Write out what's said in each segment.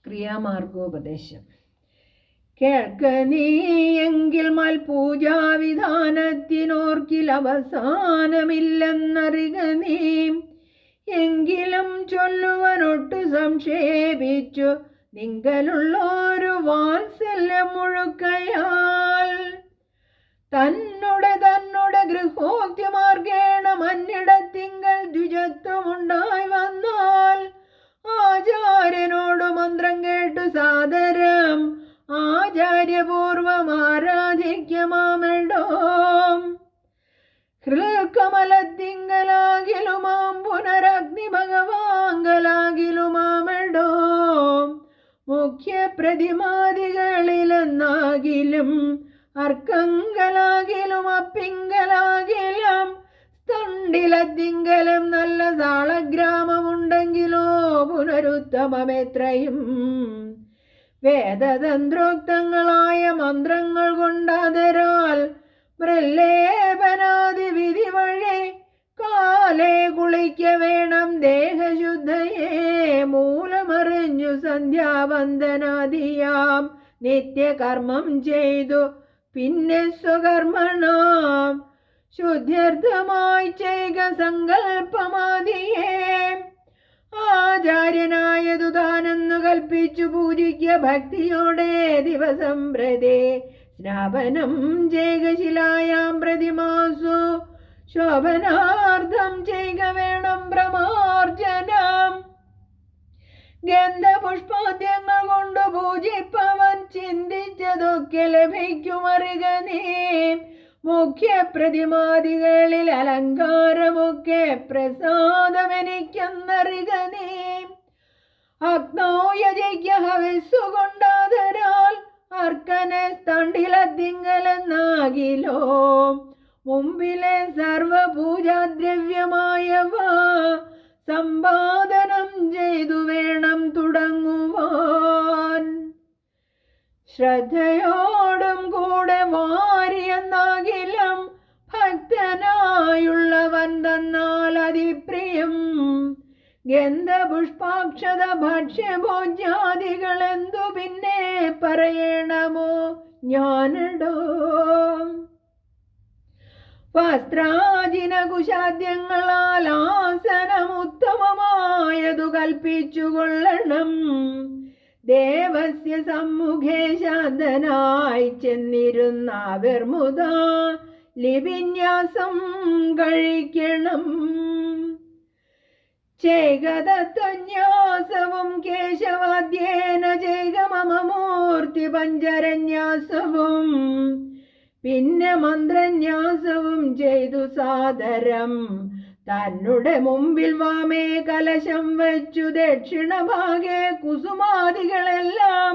ക്രിയാമാർഗോപദേശം. കേൾക്ക നീയെങ്കിൽ മൽപൂജാവിധാനത്തിനോർക്കിൽ അവസാനമില്ലെന്നറിക നീ. എങ്കിലും ചൊല്ലുവനൊട്ടു സംക്ഷേപിച്ചു നിങ്കലുള്ളൊരു വാത്സല്യം മുഴുക്കയാൽ. തന്നുടെ ഗൃഹോക്തിമാർഗേണ മന്നിടത്തിങ്കൽ ദ്വിജത്വമുണ്ടായി വന്നാൽ ആചാര്യനോട് മന്ത്രം കേട്ടു സാദരം ആചാര്യപൂർവം ആരാധിക്കമാമെടോ. ഹൃൽക്കമലത്തിങ്കലാകിലുമാം പുനരഗ്നി ഭഗവാങ്കലാകിലുമാമെടോ. മുഖ്യ പ്രതിമാദികളിലെന്നാകിലും അർക്കങ്കലാകിലും അപ്പിങ്കലാകിലും സ്തണ്ടിലത്തിങ്കലും നല്ല താളഗ്രാമമുണ്ടെങ്കിലോ പുനരുത്തമമെത്രയും. വേദതന്ത്രോക്തങ്ങളായ മന്ത്രങ്ങൾ കൊണ്ടാദരാൽ പ്രലേപനാദി വിധി വഴി കാലേ കുളിക്ക വേണം. ദേഹശുദ്ധയെ മൂലമറിഞ്ഞു സന്ധ്യാവന്ദനാദിയാം നിത്യകർമ്മം ചെയ്തു പിന്നെ സ്വകർമ്മണാം ശുദ്ധ്യർത്ഥമായി ചെയ്യുക സങ്കല്പമാദിയെ. ആചാര്യനായതു താനെന്നു കൽപ്പിച്ചു പൂജിക്ക ഭക്തിയോടെ ദിവസം പ്രതി. സ്നാപനം ചെയ്യുക ശിലായാം പ്രതിമാസു ശോഭനാർത്ഥം ചെയ്യുക വേണം പ്രമാർജനം. ഗന്ധപുഷ്പാദ്യങ്ങൾ കൊണ്ട് പൂജിപ്പവൻ ചിന്തിച്ചതൊക്കെ ലഭിക്കുമറിക നീ. മുഖ്യ പ്രതിമാദികളിൽ അലങ്കാരമൊക്കെ പ്രസാദമെനിക്കെന്നറിക നീ. അഗ്നോയജയ്ക്ക് ഹവിസ്സുകൊണ്ടാദരാൽ അർക്കനെ സ്തണ്ടിലത്തിങ്കലെന്നാകിലോ. മുമ്പിലെ സർവപൂജാദ്രവ്യമായവ സമ്പാദനം ചെയ്തു വേണം തുടങ്ങുവാൻ. ശ്രദ്ധയോടും കൂടെ വാരിയെന്നാകിലും ഭക്തനായുള്ളവൻ തന്നാൽ അതിപ്രിയം. ഗന്ധപുഷ്പാക്ഷത ഭക്ഷ്യഭോജ്യാദികൾ എന്തു പിന്നെ പറയണമോ ഞാനിടോ. വസ്ത്രാജിന കുശാദ്യങ്ങളാൽ ആസനം ഉത്തമമായതു കൽപ്പിച്ചു കൊള്ളണം. ദേവസ്യ സമ്മുഖേ ശാന്തനായി ചെന്നിരുന്ന വിർമുദ ലിപിന്യാസം കഴിക്കണം. ചേകതത്വന്യാസവും കേശവാദ്യേന ചേകമമൂർത്തി പഞ്ചരന്യാസവും പിന്നെ മന്ത്രന്യാസവും ചെയ്തു സാദരം. തന്നുടെ മുമ്പിൽ വാമേ കലശം വച്ചു ദക്ഷിണഭാഗേ കുസുമാദികളെല്ലാം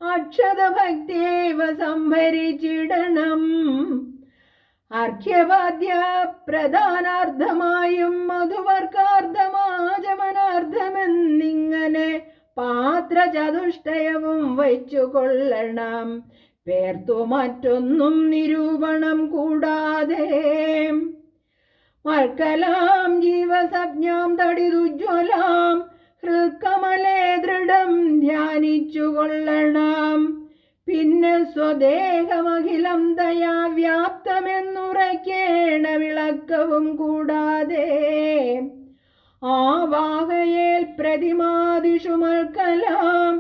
അക്ഷതഭക്തിയേവ സംഭരിച്ചിടണം. അർഘ്യപാദ്യ പ്രധാനാർത്ഥമായും മധുവർക്കാർത്ഥമാചമനാർത്ഥമെന്നിങ്ങനെ പാത്രചതുഷ്ടയവും വച്ചു കൊള്ളണം. പേർത്തു മറ്റൊന്നും നിരൂപണം കൂടാതെ. മൽക്കലാം ജീവസജ്ഞാം തടിതുജ്വലാം ഹൃൽക്കമലേ ദൃഢം ധ്യാനിച്ചു കൊള്ളണം. പിന്നെ സ്വദേഹമഖിലം തയാ വ്യാപ്തമെന്നുറയ്ക്കേണ വിളക്കവും കൂടാതെ. ആവാഹയേൽ പ്രതിമാദിഷു മൽക്കലാം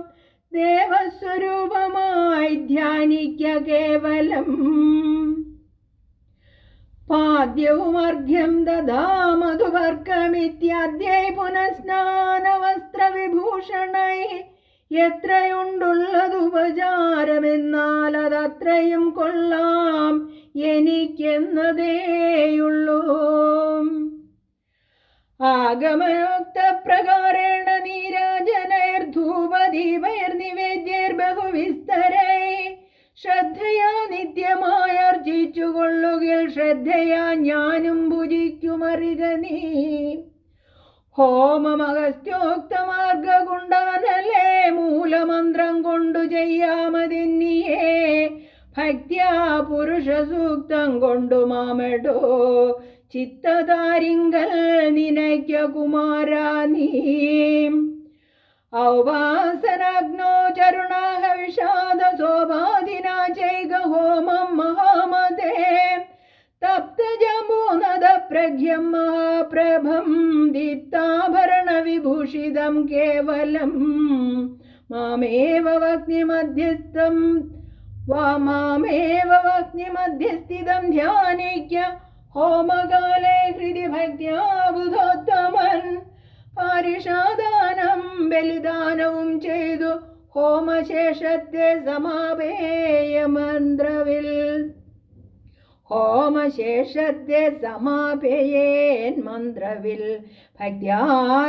ദേവസ്വരൂപമായി ധ്യാനിക്ക കേവലം. പാദ്യവും അർഘ്യം ദദാ മധുവർക്കമിത്യാദ്യൈ പുനഃസ്നാനവസ്ത്രവിഭൂഷണൈ. എത്രയുണ്ടുള്ളതുപചാരമെന്നാൽ അതത്രയും കൊള്ളാം എനിക്കെന്നതേയുള്ളൂ. ആഗമയോക്ത പ്രകാരേണ നീരാജനൈർധൂപദീപൈർനിവേദ്യൈർബഹുവിസ്തരൈ. ശ്രദ്ധയാ നിത്യമായി അർജിച്ചു കൊള്ളുകിൽ ശ്രദ്ധയാ ഞാനും ഭുജിക്കുമറിക നീ. ഹോമമഗസ്ത്യോക്തമാർഗ കൊണ്ടാനല്ലേ മൂലമന്ത്രം കൊണ്ടു ചെയ്യാമതിന്നിയേ. ഭക്ത്യാ പുരുഷ സൂക്തം കൊണ്ടു മാമെടോ ചിത്തതാരിങ്കൽ നിനയ്ക്ക കുമാരാ നീ. ഔപാസനാഗ്നോ ചരുണാഹ വിഷാദ സോപാധിനാ ചൈക ഹോമം മഹാമതേ തപ്തജംബൂനദ പ്രഗ്യം മഹാപ്രഭം ദീപ്താഭരണ വിഭൂഷിതം കേവലം മാമേവ വഗ്നിമധ്യസ്ഥം മാമേവ വഗ്നിമധ്യസ്ഥിതം ധ്യാനിക്യ ഹോമകാലേ ഹൃദി ഭക്ത്യാ ബുധോത്തമൻ പാരിഷാദാനം ബലിദാനവും ചെയ്തു ഹോമശേഷത്തെ സമാപേയ മന്ത്രവിൽ ഹോമശേഷത്തെ സമാപേയേൻ മന്ത്രവിൽ ഭക്ത്യാ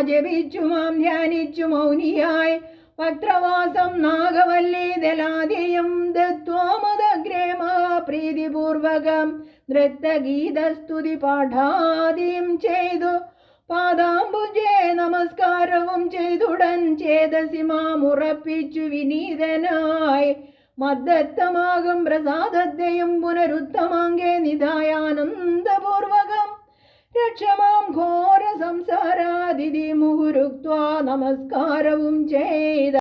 ജപിച്ചു മാം ധ്യാനിച്ചു മൗനിയായി വക്രവാസം നാഗവല്ലി ദലാദിയും ദത്വാമദഗ്രേ മഹാപ്രീതിപൂർവകം നൃത്തഗീതസ്തുതി പാഠാദിയും ചെയ്തു പാദാംബുജേ നമസ്കാരവും ചെയ്തുടൻ ചേതസി മാമുറപ്പിച്ചു വിനീതനായി മദ്ദത്തമാകും പ്രസാദത്തെയും പുനരുത്തമാങ്കേ നിധായാനന്ദപൂർവകം രക്ഷമാം ഘോര സംസാരാതിഥി മുഹുരുക്വാ നമസ്കാരവും ചെയ്ത